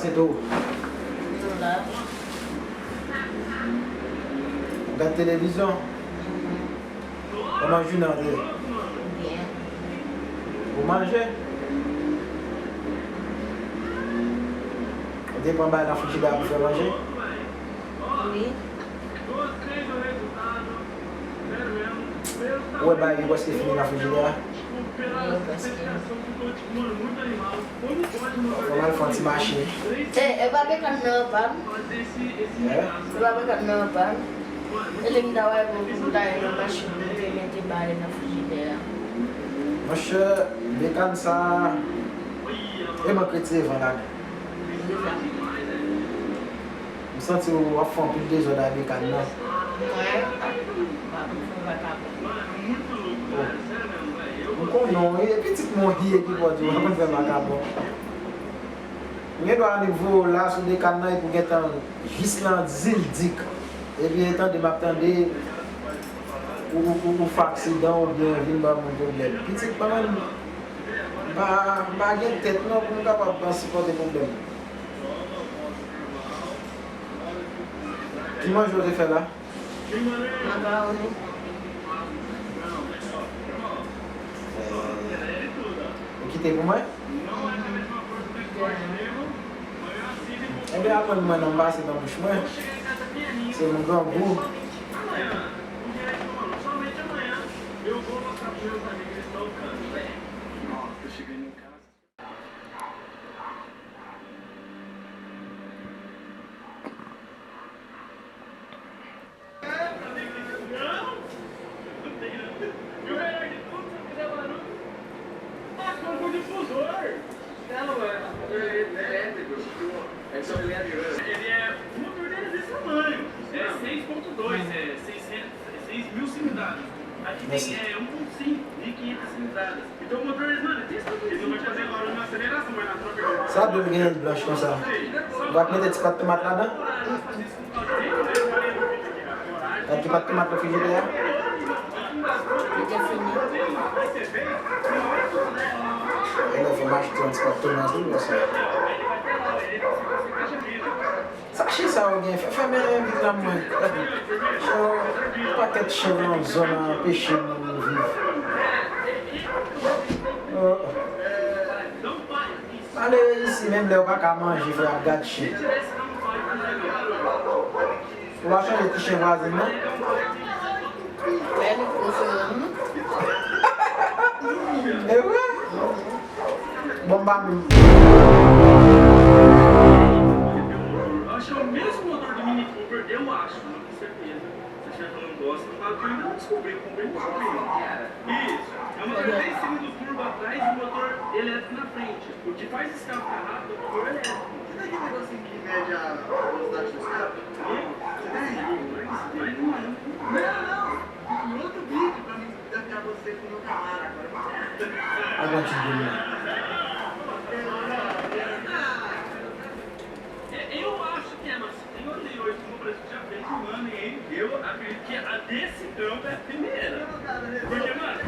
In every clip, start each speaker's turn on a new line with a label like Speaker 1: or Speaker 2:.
Speaker 1: passé tout. Regarde télévision. Comment je n'en dis?
Speaker 2: Bien.
Speaker 1: Vous mangez? Vous dépend de la frigidaire pour faire manger?
Speaker 2: Oui.
Speaker 1: Ouais, bah, il va se finir la frigidaire. Comment elle fait un petit machine?
Speaker 2: Eh, va pegar no pan. Va pegar no pan. Ele me dá o ego na machine, ele mete bala na frigideira.
Speaker 1: Monsieur, bécane ça. Et ma critique, voilà. Je sens que vous avez fait plus de choses à bécane.
Speaker 2: Ouais. Vai acabar.
Speaker 1: Non, il y a une petite moitié qui va dire qu'on fait macabre. On doit aller voir là sur des canaux pour get un juste dans zildik. Et bien temps de m'attendre ou faire accident ou bien venir dans mon problème. Petite pas mal. Pas de tête non pour nous capable de supporter problème. Qui mange je fais là?
Speaker 2: Macaroni.
Speaker 1: Quitter pour moi? Eh bien, après, moi, non, c'est dans le chemin. C'est mon grand goût.
Speaker 3: Ele é uma torneira desse tamanho. É 6.2, é 6.000 cilindradas. Aqui tem 1.5, 1.500 cilindradas. Então o motor, mano, tem esse tamanho. Ele vai fazer agora uma aceleração, vai na troca.
Speaker 1: Sabe o que blanche comme ça? Vai mettre des pâtes de tomate là-dedans? T'as des pâtes de tomate au frigidaire?
Speaker 2: Ele é fininho.
Speaker 1: Elle a fait m'acheter un petit pâte de tomate là, ça. Sachez ça, on vient faire mes vite la main. Paquet de chèvres en zone pêcher nous vivre. Allez ici, même là, on va pas manger, il faut regarder chez. On va changer de chien voisin, non?
Speaker 2: Ele cozinhando.
Speaker 1: É ué? Bomba mesmo.
Speaker 3: Eu acho que é o mesmo motor do Mini Cooper, eu acho, não tenho certeza. Se a gente não gosta, eu falo que eu ainda não descobri, comprei no shopping. Isso, é um motor 10 cilindros turbo atrás e um motor elétrico na frente. O que faz esse carro ficar rápido é o motor elétrico.
Speaker 4: Você tem aquele negocinho que mede a velocidade do escape? Você tem? Não. Em outro vídeo pra mim desafiar você com o meu Camaro agora.
Speaker 1: Aguante de mim.
Speaker 3: Eu acho que é, mas tem outra hoje como preço que já fez um ano e aí eu acredito que a desse campo é a primeira. Porque, mano,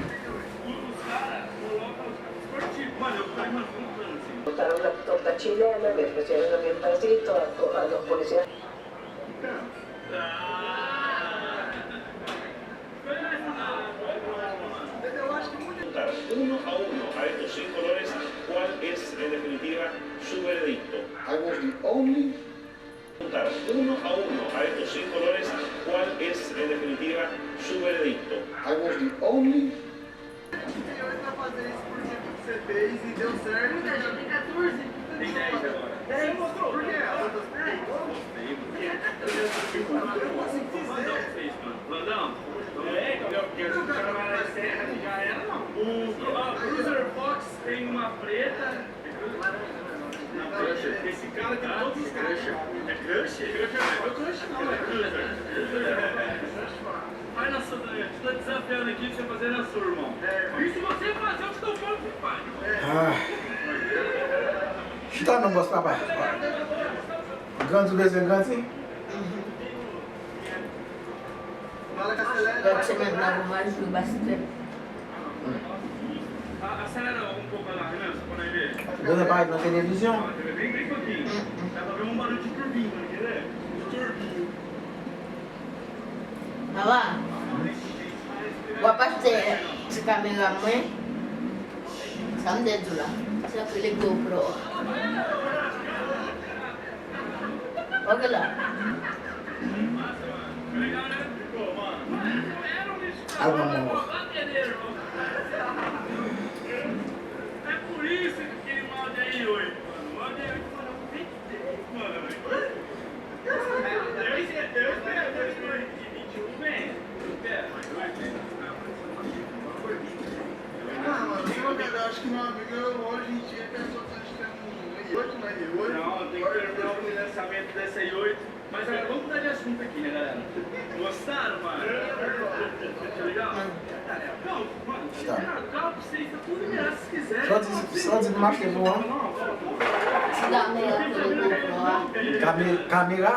Speaker 3: os caras colocam os carros esportivos. Mano, eu falei, mano, como plano assim?
Speaker 5: Botaron la torta chilena, me ofrecieron a mi pedacito, a los policías.
Speaker 6: Uno a uno a estos 6 colores, ¿cuál es en definitiva su veredicto?
Speaker 4: I was the only.
Speaker 6: Preguntar uno a uno a estos 6 colores, ¿cuál es en definitiva su veredicto?
Speaker 4: I was the only. Eu pra fazer isso por que você fez e deu certo.
Speaker 2: Tem 14.
Speaker 3: Tem 10 agora.
Speaker 4: 10? Por quê? As outras 3?
Speaker 3: Landão, porque o cara vai na serra e já era, não. O Cruiser Fox tem uma preta. Esse cara tem todos os caras. É Crush? Não é Crush não, é Cruiser. Vai na sua, estou desafiando aqui pra você fazer na sua, irmão. E se você fazer, eu te dou fome, pai.
Speaker 1: Chuta não gosto, papai. Ganso, ganso.
Speaker 4: Fala que acelera.
Speaker 2: Deve ser mais bastante.
Speaker 3: Acelera um pouco lá, Renan, você pode ver?
Speaker 1: Dona Pai na televisão.
Speaker 3: Bem pouquinho. Dá pra ver um barulho de turbina, quer ver? De turbina.
Speaker 2: Olha lá. Vou abastecer esse cameraman. Só um dedo lá. Só aquele GoPro. Olha lá.
Speaker 1: Água mão.
Speaker 3: É por isso que aquele molde aí, oi. Molde aí, mano. Eu espero que 21 vem.
Speaker 4: Ah, mano, eu acho que meu amigo hoje em dia pensou que nós temos um I8, né? I8.
Speaker 3: Não, tem que terminar o financiamento dessa I8. Mas agora vamos mudar de assunto aqui, né, galera? Gostaram, mano? Tá legal? Não, mano,
Speaker 1: Tá.
Speaker 3: carro pra vocês, tá tudo liberado se quiser.
Speaker 1: Só desmarca que voa.
Speaker 2: Se dá meia aquele GoPro lá.
Speaker 1: Câmera.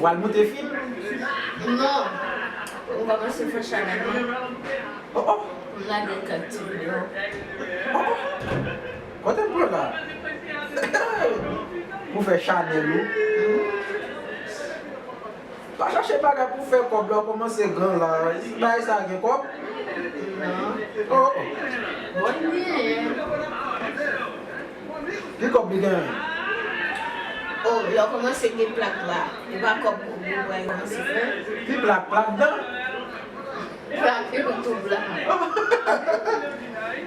Speaker 1: O Almo tem filho?
Speaker 2: Não. Não vai se fechar, né?
Speaker 1: Oh, oh.
Speaker 2: Lá dentro do tio.
Speaker 1: Quanto tempo lá? Pour fechar nele. Tu acha que pagar pour faire comme là, comment c'est grand là? Là, ça a quoi?
Speaker 2: Não.
Speaker 1: Oh,
Speaker 2: Bom dia.
Speaker 1: que compliqué.
Speaker 2: Oh, eu comecei a ter placa lá. E vai como o vai começar a ver.
Speaker 1: Que plaque dedans?
Speaker 2: Placa e tudo lá.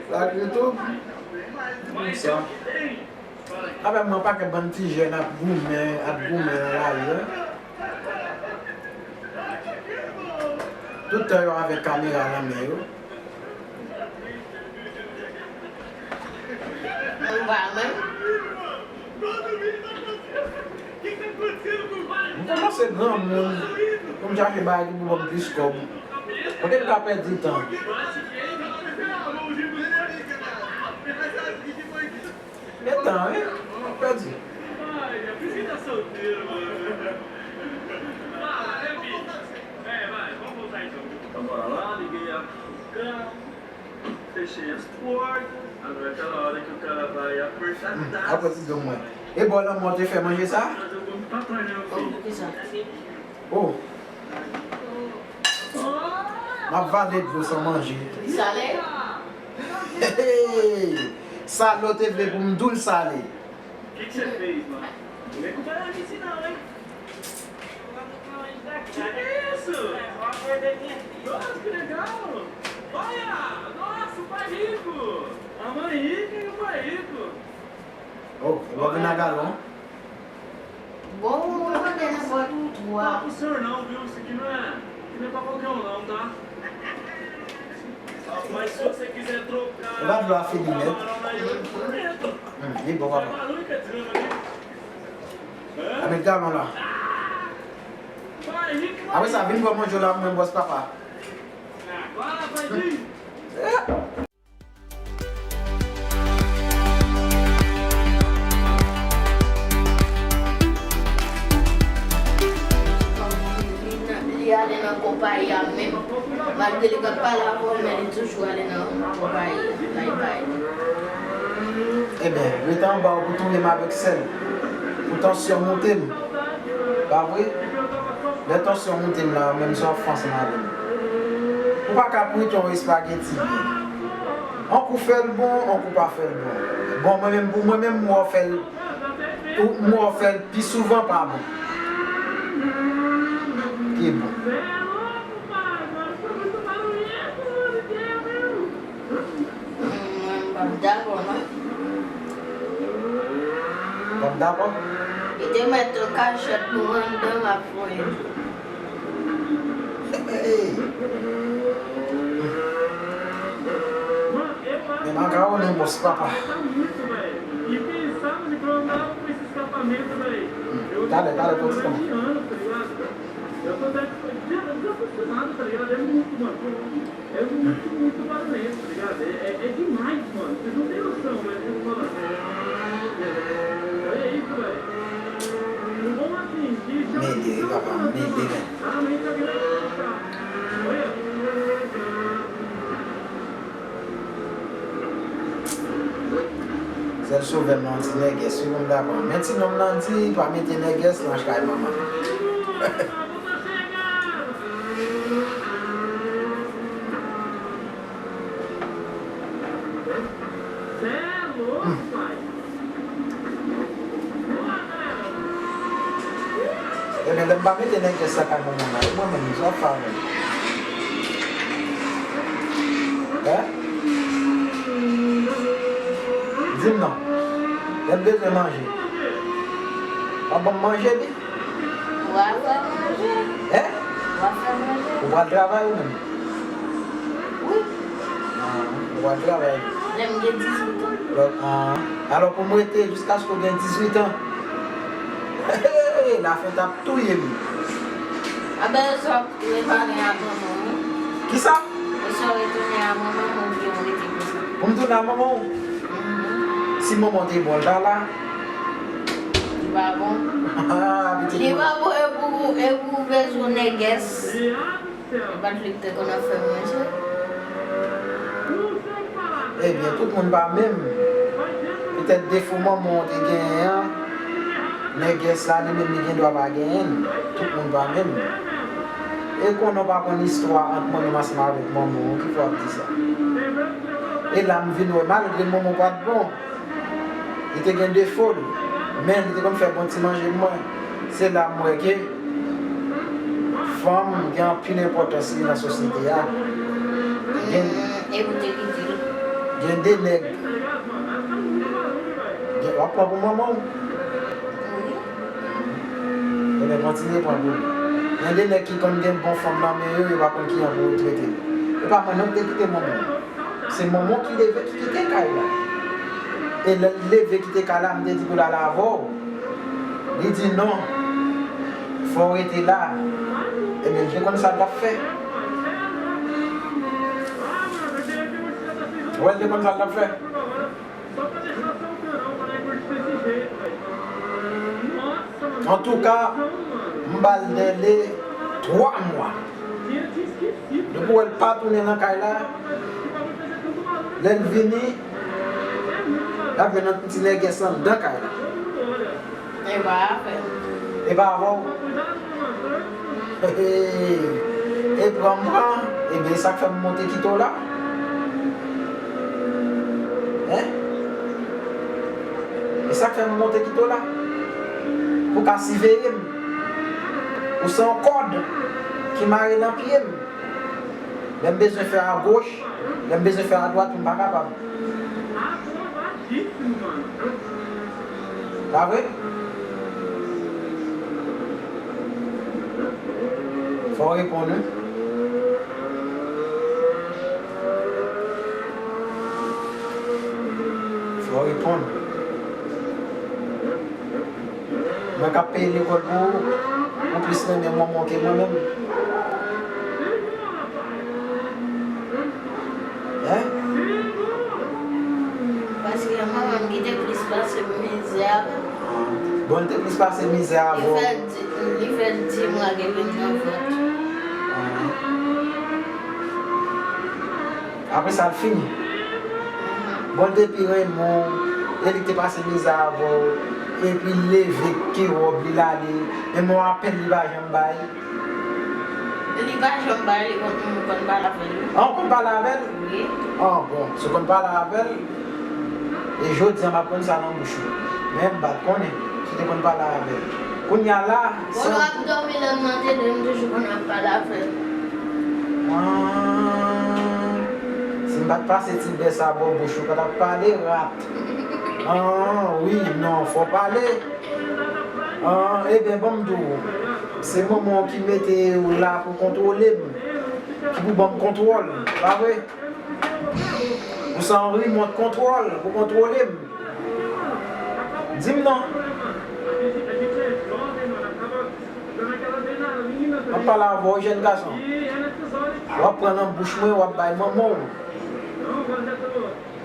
Speaker 1: Plaque YouTube. Ça. Avec moi, pas que bon petit jeune à boumer là. Tout à l'heure avec caméra là, mais
Speaker 2: Não vai, né?
Speaker 1: comment c'est grand monde? Comme j'ai fait bague pour mon piscope. Peut-être qu'à perdre du temps. Então, hein? Perdi.
Speaker 3: Ai, é por isso que tá solteiro, mano. Ah, é, bicho. Vai, vamos voltar então. Então bora lá, liguei a carro, fechei as portas. Agora é aquela hora que o cara vai apertar
Speaker 1: Ah, você deu uma. E boa na moto e fez manger ça?
Speaker 3: Trazer o banco pra trás, né, meu
Speaker 2: Como
Speaker 3: filho?
Speaker 2: que já?
Speaker 1: Oh, ma vanne de vous sans manger.
Speaker 2: Salé?
Speaker 1: Ça, l'autre veut pour me doule salé.
Speaker 3: O que você fez, mano? Não vem com barulhice não, hein? Que isso? Nossa, que legal! Olha! Nossa, o pai rico! A mãe rica e o pai rico!
Speaker 1: Oh, eu vou vir na galão.
Speaker 2: Bom, eu vou ter na boa.
Speaker 3: Não fala pro senhor não, viu? Isso aqui não é pra qualquer um não, tá? Mas se você quiser trocar...
Speaker 1: Vai doar filho neto. E boa.
Speaker 3: Barulho que é desgrama ali.
Speaker 1: A minha calma lá.
Speaker 3: Pai rico,
Speaker 1: Ah, você vem para manger lá, meu boss papa.
Speaker 3: Agora vai vir!
Speaker 2: Ele ali na companhia mesmo. Mas ele vai falar com ele, toujours ali na companhia. Lá em baile.
Speaker 1: Eh bien, le temps bas pour tourner avec celle. Pour t'en surmonter. Pas vrai? Le temps surmonter là, même si en France, on a. Pour pas qu'après ton spaghetti. On peut faire le bon, on peut pas faire le bon. Bon, moi-même, moi, faire plus souvent pas bon. Qui est bon?
Speaker 2: D'abord, non?
Speaker 1: Comme d'abord?
Speaker 2: E de mettre le cachette dans la foyer.
Speaker 1: Mais ma cara não boss papa.
Speaker 3: E pensava de que eu andava com esse escapamento, velho.
Speaker 1: Tá, tô te falando.
Speaker 3: Eu tô desapaixonado, tá ligado? É muito, mano. É muito barulhento, tá ligado? É demais, mano. Vocês não têm noção, mas eu tô falando. Olha isso, velho. Um bom assim, que chama de realmente a grande. Olha.
Speaker 1: sauver non ti neges, si bon d'accord. Mais si non nan di, pas mettre neges dans kay maman. Et bien, pas mettre neges ça kay maman. Moi même ça pas. Hein? Dis-moi non. J'ai besoin de manger. Pas bon manger, bien?
Speaker 2: On va faire manger.
Speaker 1: Hein?
Speaker 2: On va faire manger.
Speaker 1: On va travailler ou même?
Speaker 2: Oui.
Speaker 1: On va travailler.
Speaker 2: J'aime bien 18 ans.
Speaker 1: Alors pour moi, jusqu'à ce qu'on ait 18 ans, la fête a tout yé.
Speaker 2: Ah ben, ça, tu es parlé à maman.
Speaker 1: Qui ça?
Speaker 2: Je suis retourné à maman, on dit on était comme ça.
Speaker 1: Pour me tourner à maman? Si maman est bon là,
Speaker 2: Il va bon. Il va bon et vous besoin de guess. Il va te qu'on a fait manger.
Speaker 1: eh bien, tout le monde va même. Peut-être des fois, maman est gagnant. Les guests là, les mêmes ne doivent pas gagner. Tout le monde va même. Et qu'on n'a pas une histoire entre moi et avec maman, qui faut dire ça. Et là, je viens malgré maman pas de bon. Il était un défaut. Mais il était comme faire bon petit manger moi. C'est là moi que femme qui a plus d'importance dans la société.
Speaker 2: Et vous te dites.
Speaker 1: Il y a des nègres. Il y a pas pour maman. Il va continuer pour vous. Il y a des nègres qui comme des bonnes femmes là, mais eux, ils ne vont pas qui ont traité. Et pas maintenant que quitter maman. C'est maman qui devait quitter Kaila. Et le lever qui était là, il dit pour la laver. Il dit non, il faut arrêter là. Et bien, je comme ça l'a fait. Ouais, je comme ça l'a fait. En tout cas, je vais aller 3 mois. Je ne pouvais pas tourner dans Kaila. Elle vient. Là, il y a un petit nègre dans Kaila.
Speaker 2: Et va faire.
Speaker 1: Et bah avant. Et pour moi, et bien ça fait monter qui là. Hein? Et ça fait monter qui là. Pour qu'à s'y veiller. Ou c'est un code qui m'arrive dans le pied. J'ai besoin de faire à gauche, j'ai besoin de faire à droite, je ne suis pas capable. Pas vrai? Il faut répondre. Il faut répondre. Je vais payer l'école pour plus de maman que moi-même. Hein?
Speaker 2: Parce que maman qui était plus passé misère.
Speaker 1: Bon, t'es plus passé misère avant.
Speaker 2: Il fait 10 mois qu'il est dans votre.
Speaker 1: Après ça, le fini. Bon, depuis Raymond, il était passé misère avant. Et puis, levé, qui robe, il a dit. Et moi, à peine, il va jambaille.
Speaker 2: Il va jambaille, on ne peut pas la faire.
Speaker 1: Ah, on ne peut pas la faire?
Speaker 2: Oui.
Speaker 1: Ah, bon, ce qu'on ne peut pas la faire. Et je dis, on va prendre ça dans le bouchon. Même, bah, qu'on est. C'était qu'on ne peut pas la faire. Qu'on y a là.
Speaker 2: On va dormir le matin, je qu'on n'a pas la faire.
Speaker 1: Si je ne vais pas passer de ça bon bouchon, quand on parle de rat. Ah, oui, non, il faut parler. Ah, eh bien, bon, c'est maman qui mettait là pour contrôler. Qui vous bon contrôle, pas vrai? Vous s'en remote contrôle pour contrôler. Dis-moi non. On parle à vos jeunes garçons. On va prendre un bouche moi, on va bailler maman.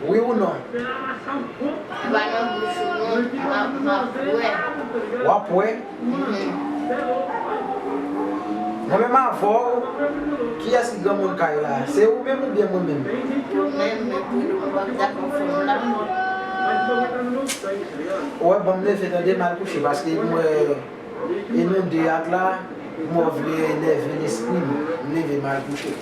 Speaker 1: Oui ou non?
Speaker 2: On va dans le bouchon,
Speaker 1: on va pouet. Moi-même avant, qui est-ce qui gagne mon caille là? C'est vous-même ou bien moi-même?
Speaker 2: Même, on va faire conforme là.
Speaker 1: Ouais, bon, me fait de mal coucher parce que moi, et nous deux là, moi, je voulais lever l'esprit, me lever mal couché.